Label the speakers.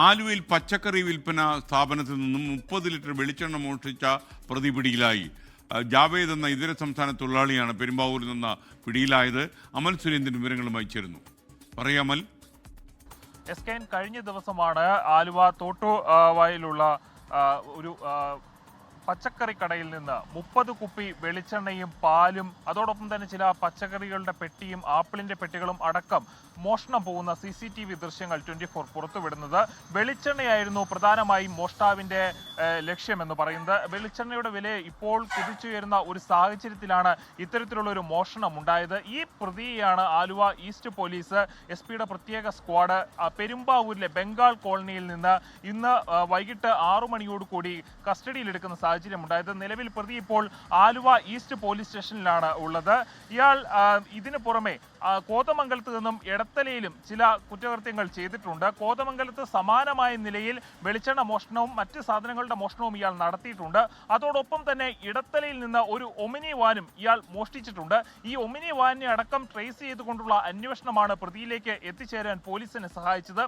Speaker 1: ആലുവയിൽ പച്ചക്കറി വിൽപ്പന സ്ഥാപനത്തിൽ നിന്നും 30 ലിറ്റർ വെളിച്ചെണ്ണ മോഷ്ടിച്ച പ്രതി പിടിയിലായി. ജാവേദ് എന്ന ഇതര സംസ്ഥാന തൊഴിലാളിയാണ് പെരുമ്പാവൂരിൽ നിന്ന് പിടിയിലായത്. അമൽ സുരേന്ദ്രൻ വിവരങ്ങളുമായി ചേരുന്നു. പറയാമൽ.
Speaker 2: കഴിഞ്ഞ ദിവസമാണ് ആലുവ തോട്ടുവായിലുള്ള ഒരു പച്ചക്കറി കടയിൽ നിന്ന് 30 കുപ്പി വെളിച്ചെണ്ണയും പാലും അതോടൊപ്പം തന്നെ ചില പച്ചക്കറികളുടെ പെട്ടിയും ആപ്പിളിന്റെ പെട്ടികളും അടക്കം മോഷണം പോകുന്ന CCTV ദൃശ്യങ്ങൾ 24 പുറത്തുവിടുന്നത്. വെളിച്ചെണ്ണയായിരുന്നു പ്രധാനമായും മോഷ്ടാവിന്റെ ലക്ഷ്യമെന്ന് പറയുന്നത്. വെളിച്ചെണ്ണയുടെ വില ഇപ്പോൾ കുതിച്ചുയരുന്ന ഒരു സാഹചര്യത്തിലാണ് ഇത്തരത്തിലുള്ള ഒരു മോഷണം ഉണ്ടായത്. ഈ പ്രതിയെയാണ് ആലുവ ഈസ്റ്റ് പോലീസ് SP-യുടെ പ്രത്യേക സ്ക്വാഡ് പെരുമ്പാവൂരിലെ ബംഗാൾ കോളനിയിൽ നിന്ന് ഇന്ന് വൈകിട്ട് 6 മണിയോടുകൂടി കസ്റ്റഡിയിലെടുക്കുന്ന സാഹചര്യമുണ്ടായത്. നിലവിൽ പ്രതി ഇപ്പോൾ ആലുവ ഈസ്റ്റ് പോലീസ് സ്റ്റേഷനിലാണ് ഉള്ളത്. ഇയാൾ ഇതിനു പുറമെ കോതമംഗലത്ത് നിന്നും എടത്തലയിലും ചില കുറ്റകൃത്യങ്ങൾ ചെയ്തിട്ടുണ്ട്. കോതമംഗലത്ത് സമാനമായ നിലയിൽ വെളിച്ചെണ്ണ മോഷണവും മറ്റ് സാധനങ്ങളുടെ മോഷണവും ഇയാൾ നടത്തിയിട്ടുണ്ട്. അതോടൊപ്പം തന്നെ ഇടത്തലയിൽ നിന്ന് ഒരു ഒമിനി വാനും ഇയാൾ മോഷ്ടിച്ചിട്ടുണ്ട്. ഈ ഒമിനി വാനിനെ അടക്കം ട്രേസ് ചെയ്തുകൊണ്ടുള്ള അന്വേഷണമാണ് പ്രതിയിലേക്ക് എത്തിച്ചേരാൻ പോലീസിനെ സഹായിച്ചത്.